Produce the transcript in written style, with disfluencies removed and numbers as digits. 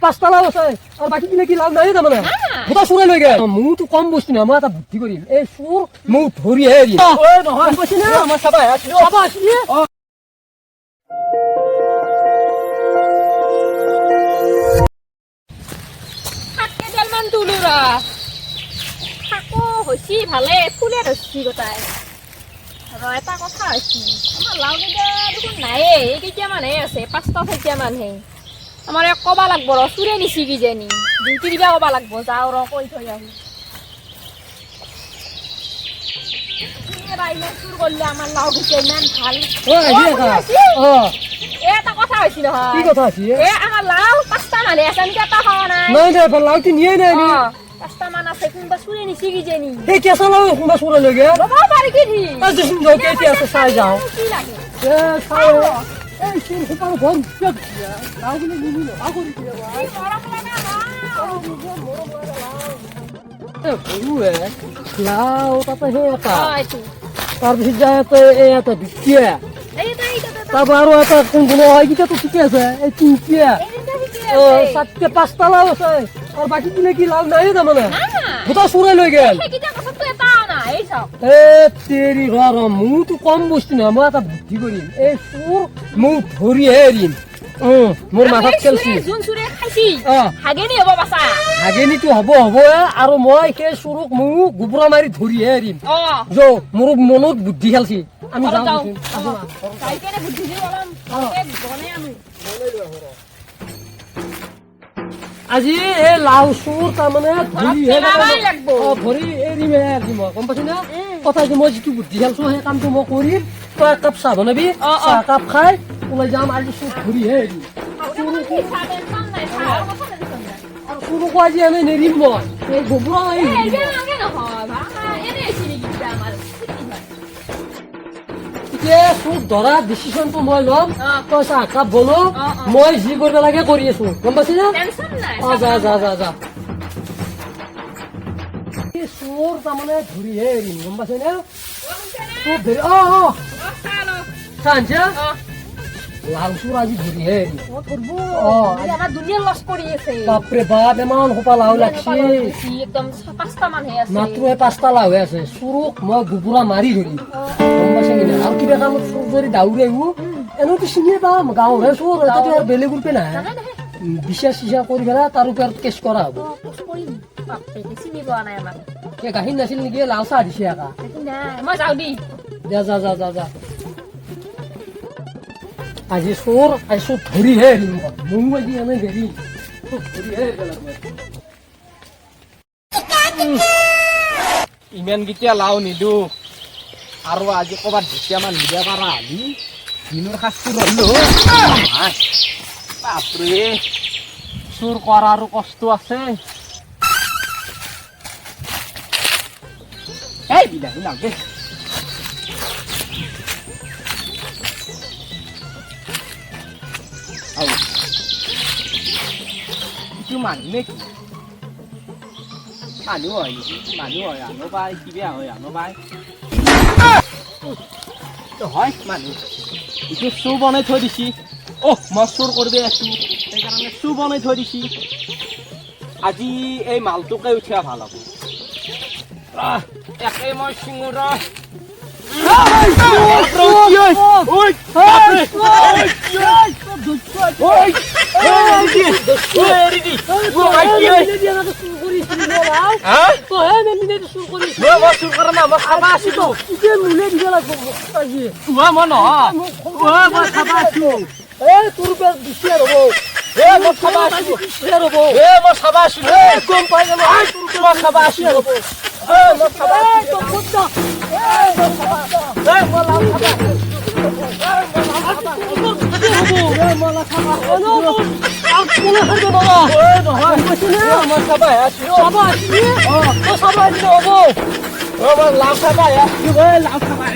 পাঁচটা লাভ আছে আৰু বাকী কিনে কি লাভ নাই তাৰমানে গোটা চোৰাই লৈ গেল মোৰতো কম বস্তু নহয় মই এটা বুদ্ধি কৰিম এই চোৰ মোক ধৰিহে এৰিম নহয় কৈছে না মই চাবা আছিলি ভালে ফুলে ধরছি গোটাই এটা কথা আছে আমার লাউ কেইটা দেখোন নায়ে এই কেইটা মানহে আছে 5টা 6টা মানহে আমার এক কবা লাগব র চুরে নিছি কি জানি ডিউটি দিবা কবা লাগব যাও র কই থই আহি এ বাইলে চুর করলে আমার লাউ কেইটা ইমান ভাল এটা কথা হইছি নহয় কি কথা আছে এ আমার লাউ 5টা মানহে আছে আমি কেটা খাওয়া নাই নাই নাই লাউটি নিয়ে নাই নি 5টা মান আছে কোনবা চুরে নিছি কি জানি এই কেঁচা লাউ কোনবা চোৰাই লৈ গেল বাবা পারি কি দি দেখোন যাও কেইটা আছে চাই যাও কি লাগে এ চাই এই চোৰ সুপাৰ ঘৰ লাউগুলো নিমিল আগৰি দিয়ে ভাই লাউ তাতে সেই এটা তাৰপিছত যায় এই এটা বিকিয়া তাৰপৰা আৰু এটা কোন কোন এইকেইটাতো ঠিকে আছে এই তিনিটা 7টা 5টা লাউ আছে আৰু বাকী কিনে কি লাভ নাই তাৰমানে গোটা চোৰাই লৈ গেল তেৰি ৰ মোৰতো কম বস্তু নহয় মই এটা বুদ্ধি কৰিম এই চোৰ মোক ধৰিহে এৰিম মোৰ মাথাত খেলছি হাগেনিটো হ'ব আৰু মই সেই চোৰক মোক গোবৰা মাৰি ধৰিহে এৰিম মোৰ মনত বুদ্ধি খেলছি আমি যাওঁ আজি এই লাউ চোৰ তাৰমানে ধৰি এৰিমহে এৰিম গম পাইছি না কথা মই যিটো বুদ্ধি খেলছো সেই কামটো মই কৰিম তই এক কাপ চাহ বনাবি চাহ কাপ খাই ওলাই যাম আজি চোৰ ধৰিহে এৰিম আৰু চোৰকো আজি এনে নেৰিম মই এই গোবৰা মাৰি এতিয়া চোৰ ধৰা ডিচিশ্যনটো মই ল'ম তই চাহ কাপ বনো মই যি কৰিব লাগে কৰি আছো গম পাইছি না যা যা যা যা চোৰ তাৰমানে ধৰিহে এৰিম গম পাইছে নে চোৰ ধৰি চাঞ্চা লাউ চোৰ আজি ধৰিহে এৰিম বাপৰে বাপ ইমান সোপা লাউ লাগছি মাত্ৰ 5টা লাউহে আছে চোৰক মই গোবৰা মাৰি ধৰিম গম পাইছে কিনা আৰু কিবা কামত চোৰ যদি দাউৰি আহিব এনেওতো চিনিয়ে পাম গাঁৱৰহে চোৰ এটাতো আৰু বেলেগ ৰূপে নাহে বিচাৰ চিচাৰ কৰি পেলাই তাৰ ওপৰত কেছ কৰা হ'ব গাখীৰ নাছিল নেকি লাউ চাহ দিছে একা যা যা যা যা যা আজি চোৰ ধৰিহে এৰিম মই আজি এনে হেৰি ধৰিহে ইমান কেতিয়া লাও নিদো আৰু আজি ক'ৰবাত 2টামান নিব পাৰা হলি দিনৰ সাজটো ৰলো বাপৰে চোৰ কৰাৰো কষ্ট আছে এই বিলাহী নাগে কিছু মানুহ নেকি মানুহ হয় আনো পাই কিবা হয় আনো পাই হয় মানুহ এইটো চু বনাই থৈ দিছি মই চুৰ কৰিব আছো সেইকাৰণে চু বনাই থৈ দিছি আজি এই মালটোকে উঠিয়া ভাল হ'ব একে মই চিঙুৰ লাভ খাবা